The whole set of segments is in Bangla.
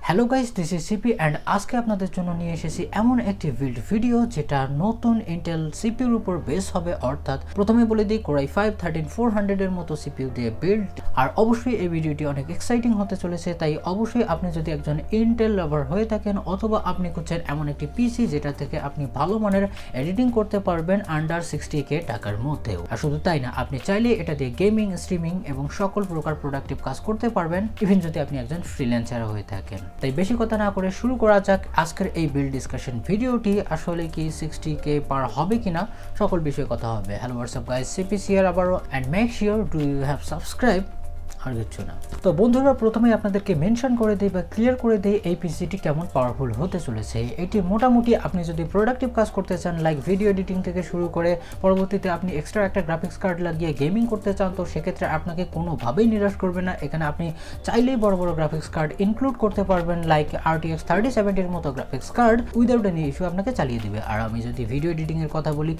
Hello guys, this is CP and আজকে আপনাদের জন্য নিয়ে এসেছি এমন একটি বিল্ড ভিডিও যেটা নতুন ইন্টেল সিপিউর উপর বেস হবে। অর্থাৎ প্রথমে বলে দিই, Core i5-13400 এর মতো সিপিইউ দিয়ে বিল্ড। আর অবশ্যই এই ভিডিওটি অনেক এক্সাইটিং হতে চলেছে, তাই অবশ্যই আপনি যদি একজন ইন্টেল লাভার হয়ে থাকেন অথবা আপনি খুঁজছেন এমন একটি পিসি যেটা থেকে আপনি ভালো মানের এডিটিং করতে পারবেন আন্ডার 60k টাকার মধ্যেও। আর শুধু তাই না, আপনি চাইলে এটা দিয়ে গেমিং, স্ট্রিমিং এবং সকল প্রকার প্রোডাক্টিভ কাজ করতে পারবেন, ইভেন যদি আপনি একজন ফ্রিল্যান্সার হয়ে থাকেন। তাই বেশি কথা না করে শুরু করা যাক আজকের এই বিল্ড ডিসকাশন ভিডিওটি। আসলে কি 60k পার হবে কিনা, সকল বিষয়ে কথা হবে। Hello WhatsApp guys, CP here আবারও, and make sure do you have subscribe. আর কিছু না। তো বন্ধুরা, প্রথমে আপনাদেরকে মেনশন করে দিই বা ক্লিয়ার করে দিই এই পিসিটি কেমন পাওয়ারফুল হতে চলেছে। এটি মোটামুটি আপনি যদি প্রোডাক্টিভ কাজ করতে চান, লাইক ভিডিও এডিটিং থেকে শুরু করে পরবর্তীতে আপনি এক্সট্রা একটা গ্রাফিক্স কার্ড লাগিয়ে গেমিং করতে চান, তো সেক্ষেত্রে আপনাকে কোনোভাবেই নিরাশ করবে না। এখানে আপনি চাইলেই বড় বড় গ্রাফিক্স কার্ড ইনক্লুড করতে পারবেন, লাইক RTX 3070 মতো graphics card without any issue আপনাকে চালিয়ে দিবে। আর আমি যদি ভিডিও এডিটিংয়ের কথা বলি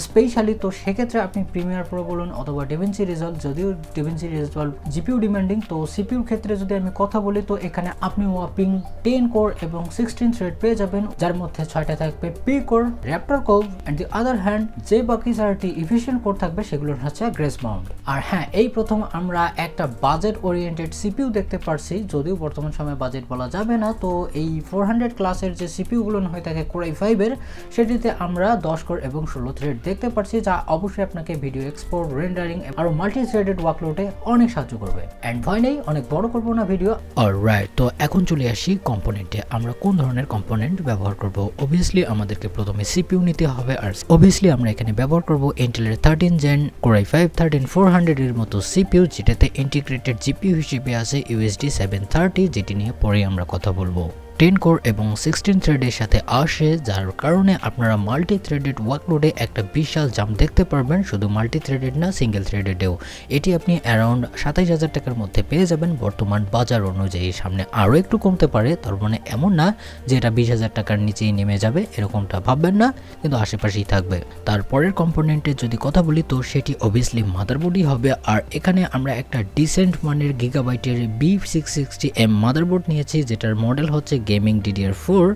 স্পেশালি, তো সেক্ষেত্রে আপনি প্রিমিয়ার প্রো বলুন অথবা DaVinci Resolve, যদিও DaVinci Resolve জিপিইউ ডিমান্ডিং, তো সিপিইউর ক্ষেত্রে যদি আমি কথা বলি তো এখানে আপনি ওয়াপিং 10 কোর এবং 16 থ্রেড পেয়ে যাবেন, যার মধ্যে 6টা থাকবে P core raptor core, and the other hand যে বাকি 4টি এফিশিয়েন্ট কোর থাকবে সেগুলোর হচ্ছে গ্রেস মাউন্ট। আর হ্যাঁ, এই প্রথম আমরা একটা বাজেট ওরিয়েন্টেড সিপিইউ দেখতে পারছি, যদিও বর্তমান সময়ে বাজেট বলা যাবে না। তো এই 400 ক্লাসের যে সিপিইউ গুলো হয়ে থাকে Core i5 এর, সেটিতে আমরা 10 কোর এবং 16 থ্রেড দেখতে পারছি, যা অবশ্যই আপনাকে ভিডিও এক্সপোর্ট, রেন্ডারিং আর মাল্টি থ্রেডেড ওয়ার্কলোডে অনেক সাহায্য করবে। এন্ড ভয় নেই, অনেক বড় করবো না ভিডিও। অলরাইট, তো এখন চলে আসি কম্পোনেন্টে। আমরা কোন ধরনের কম্পোনেন্ট ব্যবহার করব? অবভিয়াসলি আমাদেরকে প্রথমে সিপিইউ নিতে হবে, আর অবভিয়াসলি আমরা এখানে ব্যবহার করব ইন্টেলের 13 Gen Core i5-13400 এর মতো সিপিইউ, যেটাতে ইন্টিগ্রেটেড জিপিইউ হিসেবে আছে USD 730, যেটি নিয়ে পরে আমরা কথা বলবো। 10 কোর এবং 16 থ্রেডের সাথে আসে, যার কারণে আপনারা মাল্টি থ্রেডেড ওয়ার্কলোডে একটা বিশাল জাম্প দেখতে পারবেন। শুধু মাল্টি থ্রেডেড না, সিঙ্গেল থ্রেডেডেও। এটি আপনি অ্যারাউন্ড 27000 টাকার মধ্যে পেয়ে যাবেন বর্তমান বাজার অনুযায়ী। সামনে আরও একটু কমতে পারে, তার মানে এমন না যে এটা 20000 টাকার নিচেই নেমে যাবে, এরকমটা ভাববেন না, কিন্তু আশেপাশেই থাকবে। তারপরের কম্পোনেন্টের যদি কথা বলি তো সেটি অবভিয়াসলি মাদারবোর্ডই হবে। আর এখানে আমরা একটা ডিসেন্ট মানের গিগাবাইটের B660M মাদারবোর্ড নিয়েছি, যেটার মডেল হচ্ছে গেমিং DDR4।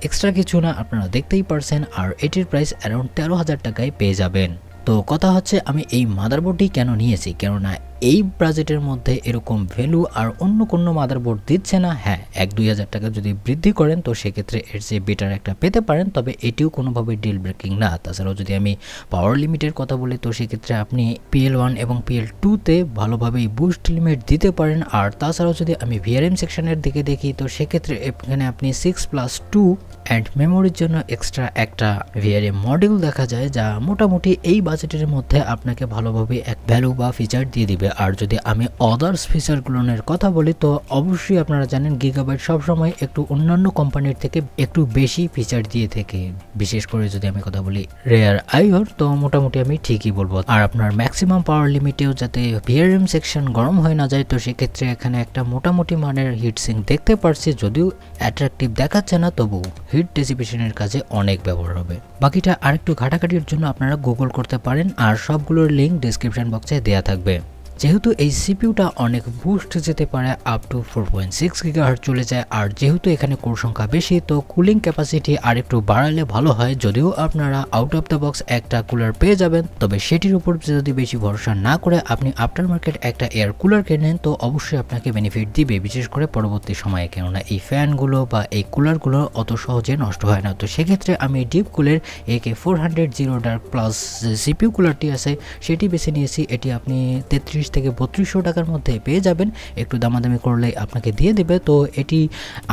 এক্সট্রা কিছু না, আপনারা দেখতেই পারছেন। আর এটির প্রাইস অ্যারাউন্ড 13000 টাকায় পেয়ে যাবেন। তো কথা হচ্ছে, আমি এই মাদারবোর্ডটি কেন নিয়েছি, কেননা এই বাজেটের মধ্যে এরকম ভ্যালু আর অন্য কোনো মাদারবোর্ড দিচ্ছে না। হ্যাঁ, 1-2000 টাকা যদি বৃদ্ধি করেন তো সেক্ষেত্রে এর চেয়ে বেটার একটা পেতে পারেন, তবে এটিও কোনোভাবে ডিল ব্রেকিং না। তাছাড়াও যদি আমি পাওয়ার লিমিটের কথা বলি তো সেক্ষেত্রে আপনি PL1 এবং PL2-তে ভালোভাবেই বুস্ট লিমিট দিতে পারেন। আর তাছাড়াও যদি আমি VRM সেকশনের দিকে দেখি তো সেক্ষেত্রে এখানে আপনি 6+2 অ্যান্ড মেমোরির জন্য এক্সট্রা একটা VRM মডিউল দেখা যায়, যা মোটামুটি এই বাজেটের মধ্যে আপনাকে ভালোভাবে এক ভ্যালু বা ফিচার দিয়ে দিবে। আর যদি আমি আদার্স ফিচারগুলোর কথা বলি তো অবশ্যই আপনারা জানেন গিগাবাইট সবসময় একটু অন্যান্য কোম্পানির থেকে একটু বেশি ফিচার দিয়ে থাকে। বিশেষ করে যদি আমি কথা বলি রেয়ার আইওর, তো মোটামুটি আমি ঠিকই বলবো। আর আপনার ম্যাক্সিমাম পাওয়ার লিমিটেও যাতে VRM সেকশন গরম হয়ে না যায়, তো সেক্ষেত্রে এখানে একটা মোটামুটি মানের হিটসিং দেখতে পারছি, যদিও অ্যাট্রাকটিভ দেখাচ্ছে না, তবু হিট ডেসিপেশনের কাজে অনেক ব্যবহার হবে। বাকিটা আরেকটু ঘাটাঘাটির জন্য আপনারা গুগল করতে পারেন, আর সবগুলোর লিঙ্ক ডেসক্রিপশন বক্সে দেওয়া থাকবে। যেহেতু এই সিপিইউটা অনেক বুস্ট যেতে পারে, আপ টু 4.6 GHz চলে যায়, আর যেহেতু এখানে কোর সংখ্যা বেশি, তো কুলিং ক্যাপাসিটি আর একটু বাড়ালে ভালো হয়। যদিও আপনারা আউট অফ দ্য বক্স একটা কুলার পেয়ে যাবেন, তবে সেটির উপর যদি বেশি ভরসা না করে আপনি আফটার মার্কেট একটা এয়ার কুলার কেনেন তো অবশ্যই আপনাকে বেনিফিট দিবে, বিশেষ করে পরবর্তী সময়ে, কেননা এই ফ্যানগুলো বা এই কুলারগুলো অত সহজে নষ্ট হয় না। তো সেক্ষেত্রে আমি ডিপ কুলের AK400 জিরো ডার্ক প্লাস যে সিপিইউ কুলারটি আছে সেটি বেছে নিয়েছি। এটি আপনি 33 থেকে 3200 টাকার মধ্যে পেয়ে যাবেন, একটু দামাদামি করলে আপনাকে দিয়ে দেবে। তো এটি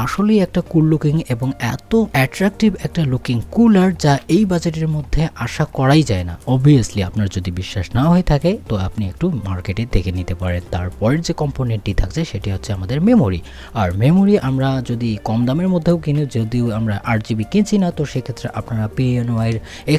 আসলেই একটা কুল লুকিং এবং এত অ্যাট্রাকটিভ একটা লুকিং কুলার, যা এই বাজেটের মধ্যে আশা করাই যায় না। অবভিয়াসলি আপনার যদি বিশ্বাস না হয়ে থাকে তো আপনি একটু মার্কেটে দেখে নিতে পারেন। তারপরের যে কম্পোনেন্টটি থাকছে সেটি হচ্ছে আমাদের মেমোরি। আর মেমোরি আমরা যদি কম দামের মধ্যেও কিনি, যদিও আমরা 8GB কিনছি না, তো সেক্ষেত্রে আপনারা PNY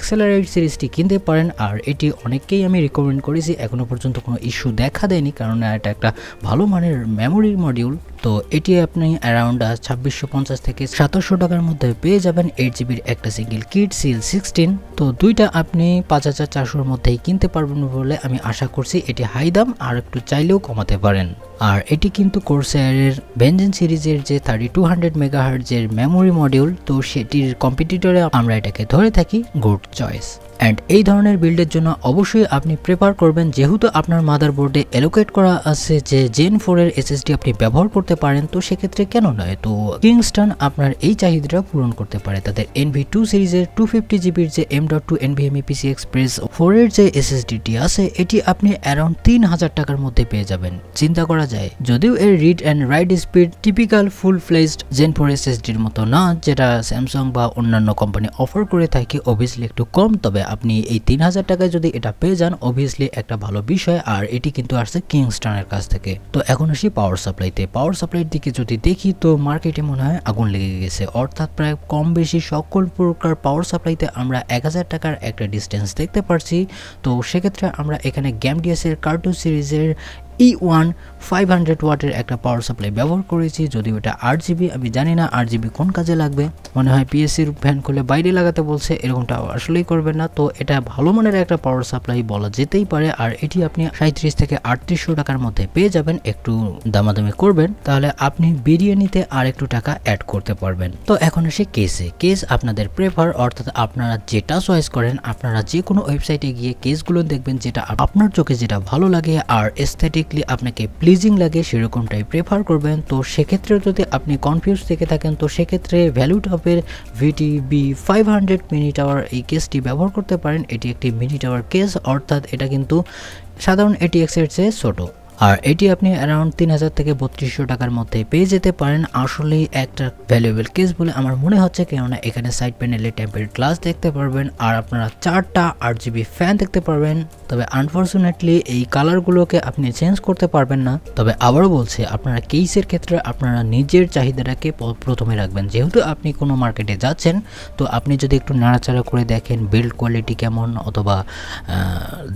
XLR8 সিরিজটি কিনতে পারেন। আর এটি অনেককেই আমি রিকমেন্ড করেছি, এখনো পর্যন্ত কোনো ইস্যু দেখা দেয়নি, কারণ এটা একটা ভালো মানের মেমোরি মডিউল। তো তো এটি আপনি অ্যারাউন্ড 2650 থেকে 2700 টাকার মধ্যে পেয়ে যাবেন 8GB একটা সিঙ্গেল কিট CL16। তো দুইটা আপনি 5400 এর মধ্যেই কিনতে পারবেন বলে আমি আশা করছি। এটি হাই দাম, আর একটু চাইলেও কমাতে পারেন। আর এটি কিন্তু কোরসায়ারের ভেনজেন্স সিরিজের যে 3200 MHz এর মেমোরি মডিউল, তো সেটির কম্পিটিটরে আমরা এটাকে ধরে থাকি গুড চয়েস। অ্যান্ড এই ধরনের বিল্ডের জন্য অবশ্যই আপনি প্রেফার করবেন, যেহেতু আপনার মাদারবোর্ডে অ্যালোকেট করা আছে যে Gen 4 এর SSD আপনি ব্যবহার করতে পারেন, তো সেক্ষেত্রে কেন নয়। তো কিংস্টন আপনার এই চাহিদাটা পূরণ করতে পারে। তাদের NV2 সিরিজের 250GB যে M.2 Nvme Express 4 এর যে SSDটি আছে, এটি আপনি অ্যারাউন্ড 3000 টাকার মধ্যে পেয়ে যাবেন। চিন্তা করা যায়, যদিও এর read and right speed typical full fledged Gen 4 SSDর মতো না, যেটা স্যামসাং বা অন্যান্য কোম্পানি অফার করে থাকে, অবভিয়াসলি একটু কম, তবে আপনি এই 3000 টাকায় যদি এটা পেয়ে যান, অবভিয়াসলি একটা ভালো বিষয়। আর এটি কিন্তু আসছে কিংস্টনের কাছ থেকে। তো এখন আসি পাওয়ার সাপ্লাইতে। পাওয়ার সাপ্লাইয়ের দিকে যদি দেখি, তো মার্কেটে মনে হয় আগুন লেগে গেছে, অর্থাৎ প্রায় কম বেশি সকল প্রকার পাওয়ার সাপ্লাইতে আমরা 1000 টাকার একটা ডিস্টেন্স দেখতে পারছি। তো সেক্ষেত্রে আমরা এখানে গ্যামডিয়াসের কার্টোস সিরিজের E1 500 ওয়াটের একটা পাওয়ার সাপ্লাই ব্যবহার করেছি, যদিও এটা 8GB। আমি জানি না 8GB কোন কাজে লাগবে, মনে হয় পিএসসির ফ্যান খুলে বাইরে লাগাতে বলছে, এরকমটা আসলেই করবেন না। তো এটা ভালো মানের একটা পাওয়ার সাপ্লাই বলা যেতেই পারে। আর এটি আপনি 37 থেকে 3800 টাকার মধ্যে পেয়ে যাবেন। একটু দামাদামি করবেন, তাহলে আপনি বিরিয়ানিতে আর একটু টাকা অ্যাড করতে পারবেন। তো এখন আসে কেসে। কেস আপনাদের প্রেফার, অর্থাৎ আপনারা যেটা চয়েস করেন, আপনারা যে কোনো ওয়েবসাইটে গিয়ে কেসগুলো দেখবেন, যেটা আপনার চোখে যেটা ভালো লাগে আর এস্থেটিক আপনাকে প্লিজিং লাগে, সেরকমটাই প্রেফার করবেন। তো সেক্ষেত্রে যদি আপনি কনফিউজ থেকে থাকেন, তো সেক্ষেত্রে ভ্যালুটপের VTB 500 মিনি টাওয়ার এই কেসটি ব্যবহার করতে পারেন। এটি একটি মিনি টাওয়ার কেস, অর্থাৎ এটা কিন্তু সাধারণ ATX এর চেয়ে ছোট। আর এটি আপনি অ্যারাউন্ড 3000 থেকে 3200 টাকার মধ্যে পেয়ে যেতে পারেন। আসলেই একটা ভ্যালুয়েবল কেস বলে আমার মনে হচ্ছে, কেননা এখানে সাইড প্যানেলে টেম্পারেট গ্লাস দেখতে পারবেন, আর আপনারা 4টা 8GB ফ্যান দেখতে পারবেন। তবে আনফরচুনেটলি এই কালারগুলোকে আপনি চেঞ্জ করতে পারবেন না। তবে আবারও বলছি, আপনারা কেসের ক্ষেত্রে আপনারা নিজের চাহিদাটাকে প্রথমে রাখবেন। যেহেতু আপনি কোনো মার্কেটে যাচ্ছেন, তো আপনি যদি একটু নাড়াচাড়া করে দেখেন বিল্ড কোয়ালিটি কেমন অথবা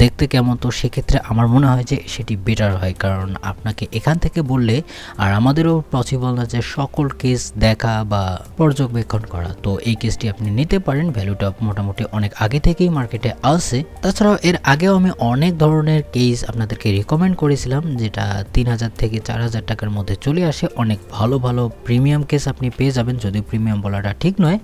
দেখতে কেমন, তো সেক্ষেত্রে আমার মনে হয় যে সেটি বেটার হয়। কারণ আপনাকে এখান থেকে বললে আর আমাদেরও পসিবল না যে সকল কেস দেখা বা পর্যবেক্ষণ করা। তো এই কেসটি আপনি নিতে পারেন, ভ্যালুটা মোটামুটি অনেক আগে থেকেই মার্কেটে আসে। তাছাড়াও এর আগেও আমি অনেক ধরনের কেস আপনাদেরকে রিকমেন্ড করেছিলাম, যেটা 3000 থেকে 4000 টাকার মধ্যে চলে আসে। অনেক ভালো ভালো প্রিমিয়াম কেস আপনি পেয়ে যাবেন, যদিও প্রিমিয়াম বলাটা ঠিক নয়,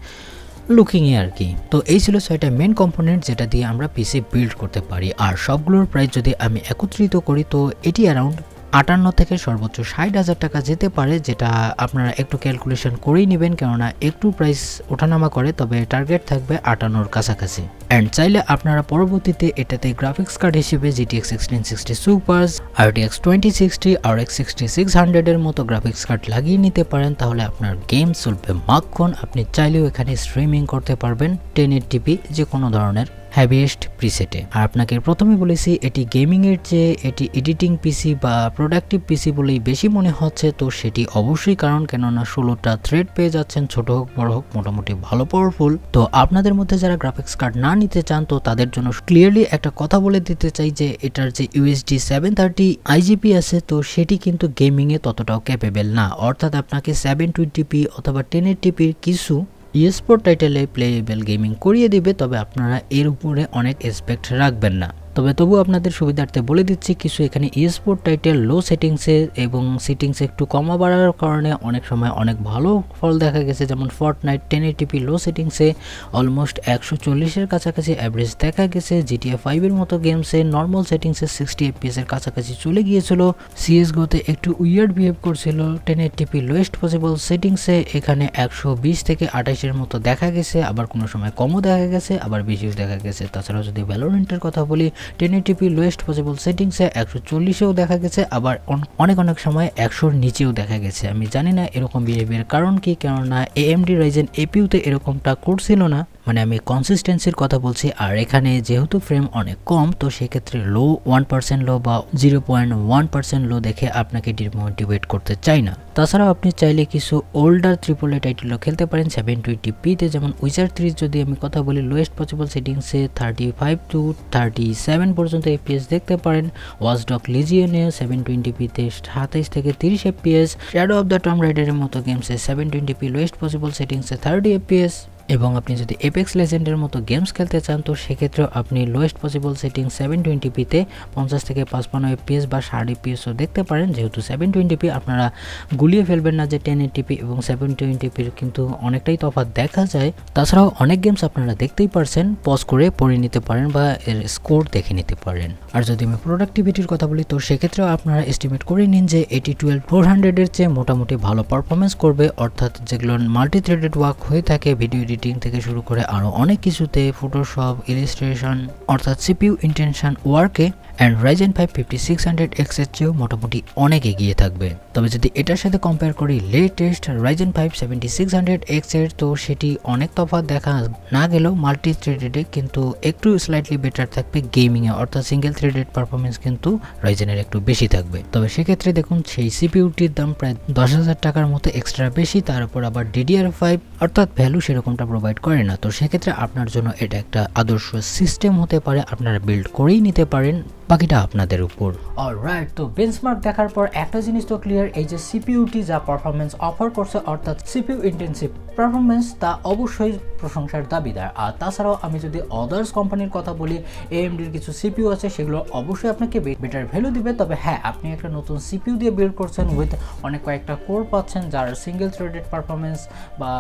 লুকিংয়ে আর কি। তো এই ছিল 6টা মেন কম্পোনেন্ট যেটা দিয়ে আমরা পিসি বিল্ড করতে পারি। আর সবগুলোর প্রাইস যদি আমি একত্রিত করি, তো এটি অ্যারাউন্ড 58 থেকে সর্বোচ্চ 60,000 টাকা যেতে পারে, যেটা আপনারা একটু ক্যালকুলেশন করেই নেবেন, কেননা একটু প্রাইস ওঠানামা করে, তবে টার্গেট থাকবে 58-র কাছাকাছি। অ্যান্ড চাইলে আপনারা পরবর্তীতে এটাতে গ্রাফিক্স কার্ড হিসেবে GTX 1660 Super, RTX 2060, RX 6600 এর মতো গ্রাফিক্স কার্ড লাগিয়ে নিতে পারেন। তাহলে আপনার গেম চলবে মাখন। আপনি চাইলেও এখানে স্ট্রিমিং করতে পারবেন 1080p যে কোনো ধরনের হ্যাভিয়েস্ট প্রিসেটে। আর আপনাকে প্রথমে বলেছি, এটি গেমিং এর চেয়ে এটি এডিটিং পিসি বা প্রোডাক্টিভ পিসি বলেই বেশি মনে হচ্ছে। তো সেটি অবশ্যই কারণ, কেননা 16টা থ্রেড পেয়ে যাচ্ছেন, ছোট হোক বড় হোক, মোটামুটি ভালো পাওয়ারফুল। তো আপনাদের মধ্যে যারা গ্রাফিক্স কার্ড না নিতে চান, তো তাদের জন্য ক্লিয়ারলি একটা কথা বলে দিতে চাই যে এটার যে USD 730 IGP আছে, তো সেটি কিন্তু গেমিং এ ততটাও ক্যাপেবল না। অর্থাৎ আপনাকে 720p অথবা 1080p কিছু স্পোর্ট টাইটেলে প্লেয়েবল গেমিং করিয়ে দিবে, তবে আপনারা এর উপরে অনেক এক্সপেক্ট রাখবেন না। তবু আপনাদের সুবিধার্থে বলে দিচ্ছি, কিছু এখানে স্পোর্ট টাইটেল লো সেটিংসে এবং সেটিংসে একটু কমা বাড়ার কারণে অনেক সময় অনেক ভালো ফল দেখা গেছে। যেমন ফর্টনাইট 1080p লো সেটিংসে অলমোস্ট 140-এর কাছাকাছি অ্যাভারেজ দেখা গেছে। GTA 5 এর মতো গেমসে নর্মাল সেটিংসে 60 FPS এর কাছাকাছি চলে গিয়েছিল। CSGO-তে একটু উইয়ার্ড বিহেভ করছিল 1080p লোয়েস্ট পসিবল সেটিংসে, এখানে 120 থেকে 28-এর মতো দেখা গেছে। আবার কোনো সময় কমও দেখা গেছে, আবার বেশিও দেখা গেছে। তাছাড়াও যদি ভ্যালোরেন্টের কথা বলি, 1080p লোয়েস্ট পসিবল সেটিংসে 140-এও দেখা গেছে, আবার অনেক সময় 100-এর নিচেও দেখা গেছে। আমি জানি না এরকম বিহেভিয়ার কারণ কি, কেননা AMD Ryzen APU-তে এরকমটা করছিল না, মানে আমি কনসিস্টেন্সির কথা বলছি। আর এখানে যেহেতু ফ্রেম অনেক কম, তো সেক্ষেত্রে লো 1% লো বা 0.1% লো দেখে আপনাকে ডিমোটিভেট করতে চাই না। তাছাড়াও আপনি চাইলে কিছু ওল্ডার AAA টাইটেলও খেলতে পারেন 720p-তে, যেমন উইচার 3 যদি আমি কথা বলি, লোয়েস্ট পসিবল সেটিংসে 35 to 37 7 পর্যন্ত FPS দেখতে পারেন। ওয়াচ ডগ লিজিয়নে 720p তে 27 থেকে 30 FPS, shadow of the tomb রাইডারের মতো গেমসে 720p লোয়েস্ট পসিবল সেটিংসে 30 FPS, এবং আপনি যদি এপেক্স লেজেন্ডের মতো গেমস খেলতে চান তো সেক্ষেত্রে আপনি লোয়েস্ট পসিবল সেটিং 720p তে 50 থেকে 55 FPS বা 60 FPS ও দেখতে পারেন। যেহেতু 720p আপনারা গুলিয়ে ফেলবেন না যে 1080p এবং 720p কিন্তু অনেকটাই তফাৎ দেখা যায়। তাছাড়াও অনেক গেমস আপনারা দেখতেই পারছেন, পজ করে পড়ে নিতে পারেন বা এর স্কোর দেখে নিতে পারেন। আর যদি আমি প্রোডাক্টিভিটির কথা বলি তো সেক্ষেত্রেও আপনারা এস্টিমেট করে নিন যে এটি 12400 এর চেয়ে মোটামুটি ভালো পারফরমেন্স করবে, অর্থাৎ যেগুলো মাল্টি থ্রেডেড ওয়ার্ক হয়ে থাকে ভিডিও এডিটিং থেকে শুরু করে আরো অনেক কিছুতে, ফটোশপ, ইলাস্ট্রেশন, অর্থাৎ সিপিইউ ইন্টেনশন ওয়ার্কে অ্যান্ড Ryzen 5 5600X এর চেয়েও মোটামুটি অনেক এগিয়ে থাকবে। তবে যদি এটার সাথে কম্পেয়ার করি লেটেস্ট Ryzen 5 7600X এর, তো সেটি অনেক তফাৎ দেখা না গেলেও মাল্টি থ্রেডেডে কিন্তু একটু স্লাইটলি বেটার থাকবে গেমিংয়ে, অর্থাৎ সিঙ্গেল থ্রেডেড পারফরমেন্স কিন্তু রাইজেনের একটু বেশি থাকবে। তবে সেক্ষেত্রে দেখুন সেই সিপিইউটির দাম প্রায় 10,000 টাকার মতো এক্সট্রা বেশি, তার উপর আবার DDR5 অর্থাৎ ভ্যালু সেরকমটা প্রোভাইড করে না। তো সেক্ষেত্রে আপনার জন্য এটা একটা আদর্শ সিস্টেম হতে পারে, আপনারা বিল্ড করেই নিতে পারেন, বাকিটা আপনাদের উপর। অলরাইট, তো বেঞ্চমার্ক দেখার পর একটা জিনিস তো ক্লিয়ার, এই যে সিপিইউটি যা পারফরমেন্স অফার করছে অর্থাৎ সিপিইউ ইন্টেন্সিভ পারফরমেন্স, তা অবশ্যই প্রশংসার দাবিদার। আর তাছাড়াও আমি যদি আদার্স কোম্পানির কথা বলি, AMDর কিছু সিপিইউ আছে সেগুলো অবশ্যই আপনাকে বেটার ভ্যালু দিবে। তবে হ্যাঁ, আপনি একটা নতুন সিপিইউ দিয়ে বিল্ড করছেন উইথ অনেক কয়েকটা কোর পাচ্ছেন যার সিঙ্গেল থ্রেডেড পারফরমেন্স বা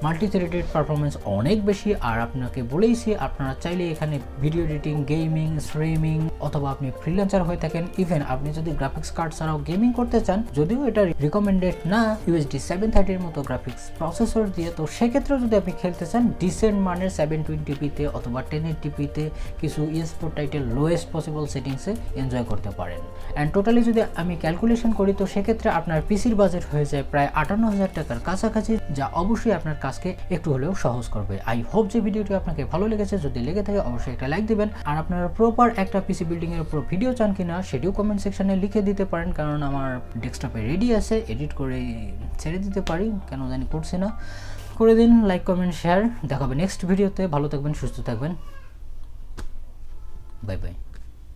মাল্টি থ্রেডেড পারফরমেন্স অনেক বেশি। আর আপনাকে বলেইছি আপনারা চাইলে এখানে ভিডিও এডিটিং, গেমিং, স্ট্রিমিং অথবা আপনি ফ্রিল্যান্সার হয়ে থাকেন, ইভেন আপনি যদি গ্রাফিক্স কার্ড ছাড়াও গেমিং করতে চান, যদিও এটা রিকমেন্ডেড না UHD 730 এর মতো গ্রাফিক্স প্রসেসর দিয়ে, তো সেক্ষেত্রে যদি আপনি খেলতে চান ডিসেন্ট মানের 720p তে অথবা 1080p তে কিছু eSport টাইটেল লোয়েস্ট পসিবল সেটিংসে এনজয় করতে পারেন। অ্যান্ড টোটালি যদি আমি ক্যালকুলেশন করি তো সেক্ষেত্রে আপনার পিসির বাজেট হয়ে যায় প্রায় 58,000 টাকার কাছাকাছি, যা অবশ্যই আপনার কাজকে একটু হলেও সহজ করবে। আই হোপ যে ভিডিওটি আপনাকে ভালো লেগেছে, যদি লেগে থাকে অবশ্যই একটা লাইক দিবেন। আর আপনারা প্রপার একটা পিসি বিল্ডিং এর উপর ভিডিও চান কিনা সেটিও কমেন্ট সেকশনে লিখে দিতে পারেন, কারণ আমার ডেস্কটপে রেডি আছে, এডিট করে ছেড়ে দিতে পারি, কেন জানি করছি না। করে দিন লাইক, কমেন্ট, শেয়ার। দেখা হবে নেক্সট ভিডিওতে। ভালো থাকবেন, সুস্থ থাকবেন, বাই বাই।